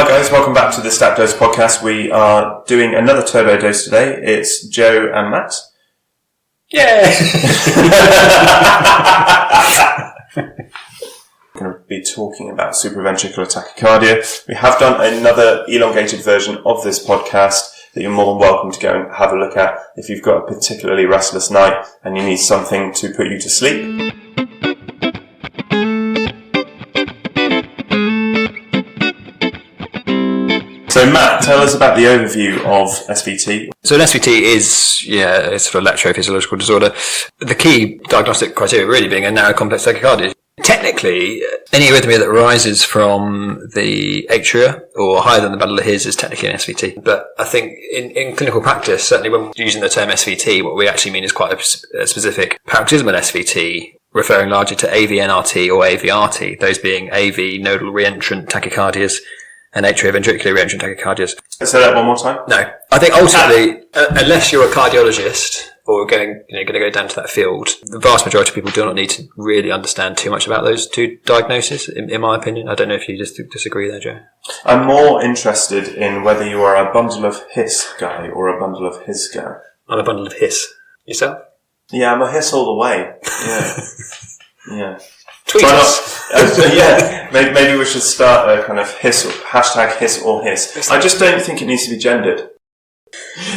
Hi guys, welcome back to the Stat Dose podcast. We are doing another turbo dose today. It's Joe and Matt. Yay! We're going to be talking about supraventricular tachycardia. We have done another elongated version of this podcast that you're more than welcome to go and have a look at if you've got a particularly restless night and you need something to put you to sleep. So Matt, tell us about the overview of SVT. So an SVT is, it's sort of electrophysiological disorder. The key diagnostic criteria really being a narrow complex tachycardia. Technically, any arrhythmia that arises from the atria or higher than the bundle of his is technically an SVT. But I think in clinical practice, certainly when using the term SVT, what we actually mean is quite a specific paroxysmal SVT, referring largely to AV-NRT or AVRT, those being AV nodal reentrant tachycardias and atrioventricular reentrant tachycardias. Say that one more time. No, I think ultimately, unless you're a cardiologist or going to go down to that field, the vast majority of people do not need to really understand too much about those two diagnoses. In my opinion, I don't know if you disagree there, Joe. I'm more interested in whether you are a bundle of hiss guy or a bundle of his guy. I'm a bundle of hiss. Yourself? Yeah, I'm a hiss all the way. Yeah, yeah. Tweet us. Maybe we should start a kind of hashtag hiss or hiss. I just don't think it needs to be gendered.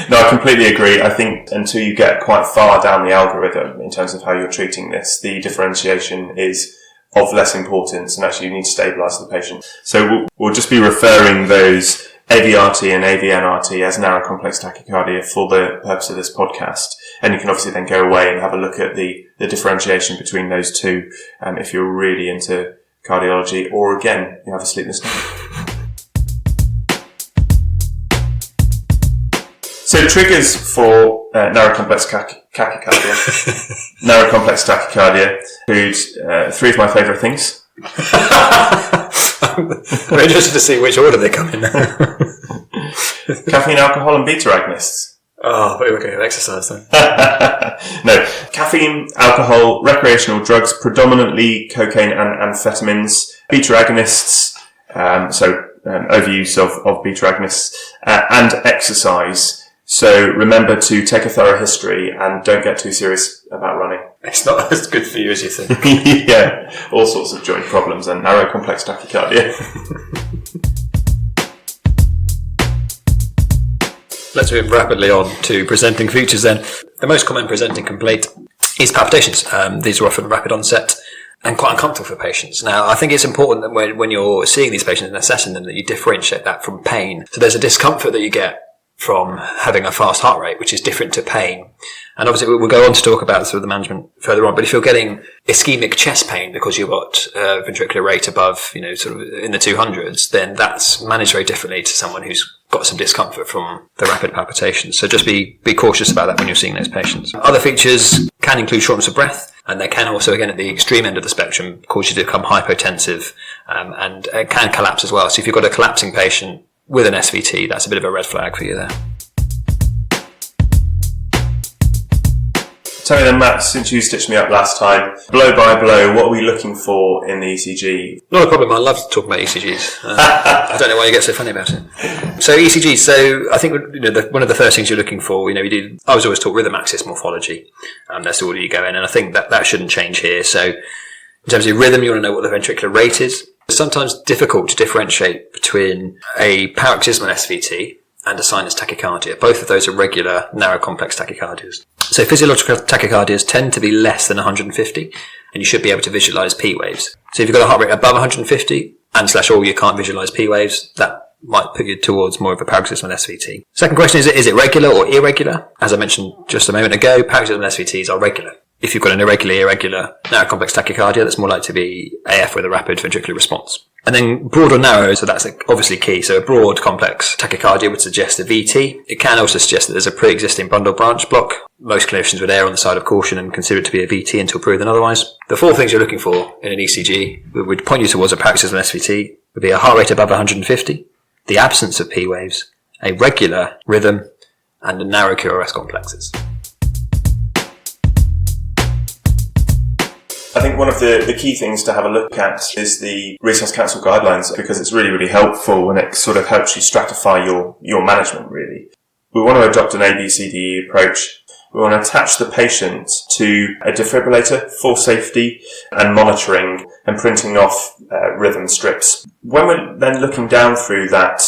No, I completely agree. I think until you get quite far down the algorithm in terms of how you're treating this, the differentiation is of less importance and actually you need to stabilise the patient. So we'll just be referring those AVRT and AVNRT as narrow complex tachycardia for the purpose of this podcast. And you can obviously then go away and have a look at the differentiation between those two if you're really into cardiology or, again, you have a sleepless night. So triggers for narrow complex tachycardia include three of my favourite things. I'm interested to see which order they come in. Caffeine, alcohol and beta agonists. Oh, but we're going to exercise then. No. Caffeine, alcohol, recreational drugs, predominantly cocaine and amphetamines, beta agonists, overuse of beta agonists, and exercise. So remember to take a thorough history and don't get too serious about running. It's not as good for you as you think. Yeah, all sorts of joint problems and narrow complex tachycardia. Let's move rapidly on to presenting features then. The most common presenting complaint is palpitations. These are often rapid onset and quite uncomfortable for patients. Now, I think it's important that when you're seeing these patients and assessing them that you differentiate that from pain. So there's a discomfort that you get from having a fast heart rate, which is different to pain. And obviously we'll go on to talk about sort of the management further on, but if you're getting ischemic chest pain because you've got ventricular rate above, sort of in the 200s, then that's managed very differently to someone who's got some discomfort from the rapid palpitations. So just be cautious about that when you're seeing those patients. Other features can include shortness of breath, and they can also, again, at the extreme end of the spectrum, cause you to become hypotensive, and it can collapse as well. So if you've got a collapsing patient with an SVT, that's a bit of a red flag for you there. Tell me then, Matt, since you stitched me up last time, blow by blow, what are we looking for in the ECG? Not a problem. I love to talk about ECGs. I don't know why you get so funny about it. So ECGs. So I think one of the first things you're looking for. I was always taught rhythm axis morphology. That's the order you go in, and I think that shouldn't change here. So in terms of rhythm, you want to know what the ventricular rate is. It's sometimes difficult to differentiate between a paroxysmal SVT and a sinus tachycardia. Both of those are regular narrow complex tachycardias. So physiological tachycardias tend to be less than 150, and you should be able to visualize P waves. So if you've got a heart rate above 150 or you can't visualize P waves, that might put you towards more of a paroxysmal SVT. Second question is it regular or irregular? As I mentioned just a moment ago, paroxysmal SVTs are regular. If you've got an irregular narrow complex tachycardia, that's more likely to be AF with a rapid ventricular response. And then broad or narrow, so that's obviously key. So a broad complex tachycardia would suggest a VT. It can also suggest that there's a pre-existing bundle branch block. Most clinicians would err on the side of caution and consider it to be a VT until proven otherwise. The four things you're looking for in an ECG would point you towards a paroxysmal SVT would be a heart rate above 150, the absence of P waves, a regular rhythm, and a narrow QRS complexes. I think one of the key things to have a look at is the Resource Council guidelines, because it's really, really helpful and it sort of helps you stratify your management, really. We want to adopt an ABCDE approach. We want to attach the patient to a defibrillator for safety and monitoring and printing off rhythm strips. When we're then looking down through that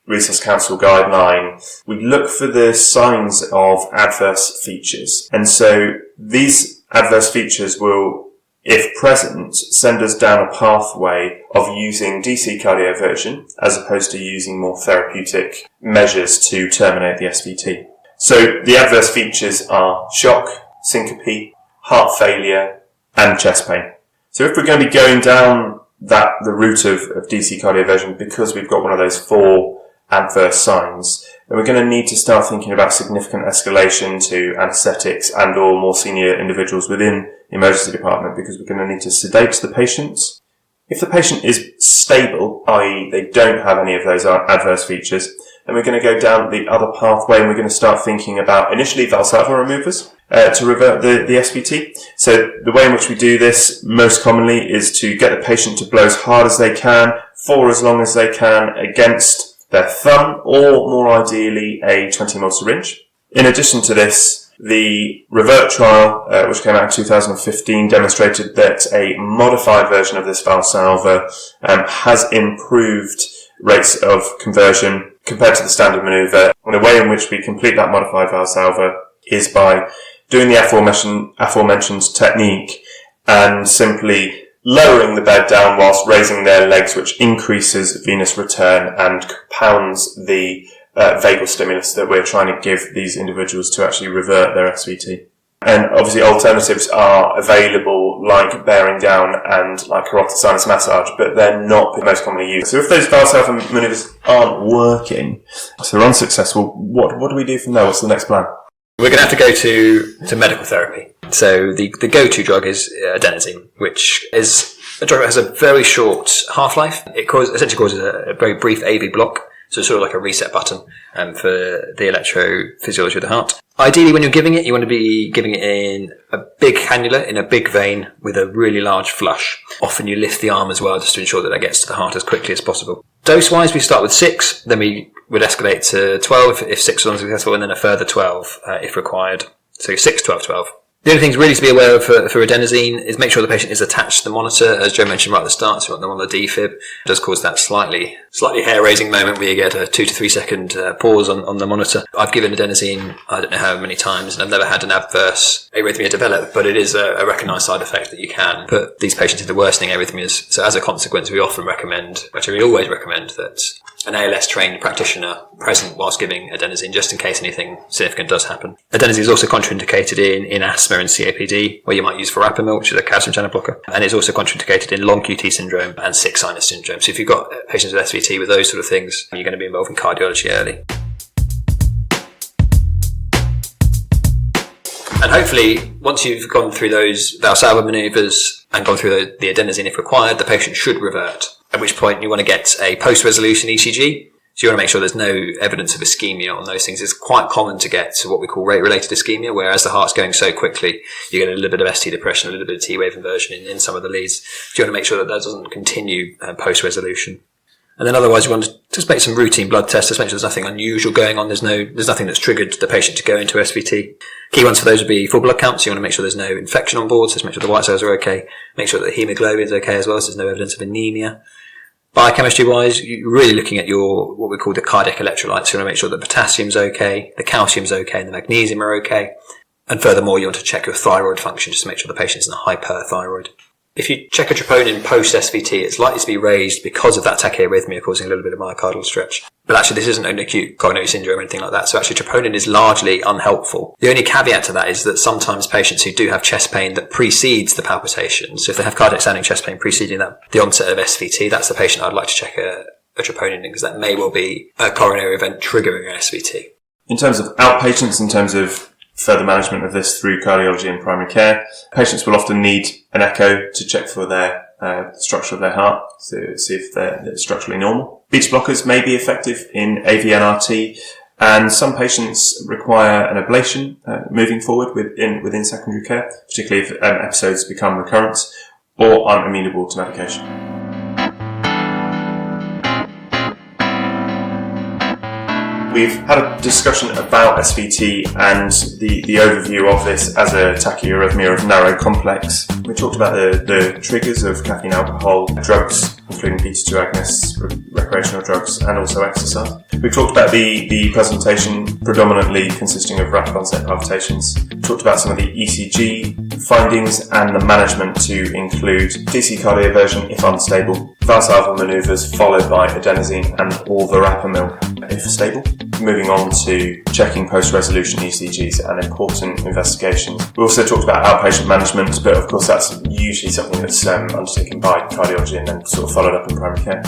Resource Council guideline, we look for the signs of adverse features. And so these adverse features will, if present, send us down a pathway of using DC cardioversion as opposed to using more therapeutic measures to terminate the SVT. So the adverse features are shock, syncope, heart failure, and chest pain. So if we're going to be going down the route of DC cardioversion because we've got one of those 4 adverse signs, then we're going to need to start thinking about significant escalation to anaesthetics and or more senior individuals within the emergency department, because we're going to need to sedate the patients. If the patient is stable, i.e. they don't have any of those adverse features, then we're going to go down the other pathway and we're going to start thinking about initially Valsalva removers to revert the SVT. So the way in which we do this most commonly is to get the patient to blow as hard as they can for as long as they can against their thumb, or more ideally a 20ml syringe. In addition to this, the REVERT trial, which came out in 2015, demonstrated that a modified version of this Valsalva has improved rates of conversion compared to the standard manoeuvre. And the way in which we complete that modified Valsalva is by doing the aforementioned technique and simply lowering the bed down whilst raising their legs, which increases venous return and compounds the vagal stimulus that we're trying to give these individuals to actually revert their SVT. And obviously alternatives are available, like bearing down and like carotid sinus massage, but they're not most commonly used. So if those Valsalva manoeuvres aren't working, so they're unsuccessful, what do we do from there? What's the next plan? We're going to have to go to medical therapy. So the go-to drug is adenosine, which is a drug that has a very short half-life. It essentially causes a very brief AV block. So it's sort of like a reset button for the electrophysiology of the heart. Ideally, when you're giving it, you want to be giving it in a big cannula, in a big vein, with a really large flush. Often you lift the arm as well, just to ensure that gets to the heart as quickly as possible. Dose-wise, we start with 6, then we would escalate to 12 if 6 was unsuccessful, and then a further 12 if required. So 6, 12, 12. The only things really to be aware of for adenosine is make sure the patient is attached to the monitor, as Joe mentioned right at the start, so you want them on the defib. It does cause that slightly hair-raising moment where you get a 2 to 3 second pause on the monitor. I've given adenosine, I don't know how many times, and I've never had an adverse arrhythmia develop, but it is a recognised side effect that you can put these patients into worsening arrhythmias. So as a consequence, we often recommend, actually we always recommend, that an ALS-trained practitioner present whilst giving adenosine, just in case anything significant does happen. Adenosine is also contraindicated in asthma and COPD, where you might use verapamil, which is a calcium channel blocker, and it's also contraindicated in long QT syndrome and sick sinus syndrome. So if you've got patients with SVT with those sort of things, you're going to be involved in cardiology early. And hopefully, once you've gone through those Valsalva manoeuvres and gone through the adenosine if required, the patient should revert. At which point you want to get a post-resolution ECG. So you want to make sure there's no evidence of ischemia on those things. It's quite common to get to what we call rate-related ischemia, where as the heart's going so quickly, you get a little bit of ST depression, a little bit of T-wave inversion in some of the leads. So you want to make sure that doesn't continue post-resolution. And then otherwise you want to just make some routine blood tests, just make sure there's nothing unusual going on. There's nothing that's triggered the patient to go into SVT. Key ones for those would be full blood counts. So you want to make sure there's no infection on board, so just make sure the white cells are okay. Make sure that the hemoglobin is okay as well, so there's no evidence of anemia. Biochemistry-wise, you're really looking at what we call the cardiac electrolytes. So you want to make sure that potassium's okay, the calcium's okay, and the magnesium are okay. And furthermore, you want to check your thyroid function just to make sure the patient's in a hyperthyroid. If you check a troponin post-SVT, it's likely to be raised because of that tachyarrhythmia causing a little bit of myocardial stretch. But actually, this isn't an acute coronary syndrome or anything like that. So actually, troponin is largely unhelpful. The only caveat to that is that sometimes patients who do have chest pain that precedes the palpitation, so if they have cardiac sounding chest pain preceding the onset of SVT, that's the patient I'd like to check a troponin in, because that may well be a coronary event triggering an SVT. In terms of outpatients, in terms of further management of this through cardiology and primary care, patients will often need an echo to check for their structure of their heart, to see if they're structurally normal. Beta blockers may be effective in AVNRT, And some patients require an ablation moving forward within secondary care, particularly if episodes become recurrent or aren't amenable to medication. We've had a discussion about SVT and the overview of this as a tachyarrhythmia of narrow complex. We talked about the triggers of caffeine, alcohol, drugs, including beta-2 agonists, recreational drugs, and also exercise. We've talked about the presentation predominantly consisting of rapid onset palpitations. We talked about some of the ECG findings and the management to include DC cardioversion if unstable, valsalval manoeuvres followed by adenosine and or verapamil if stable. Moving on to checking post-resolution ECGs and important investigations. We also talked about outpatient management, but of course that's usually something that's undertaken by cardiology and then sort of followed up in primary care.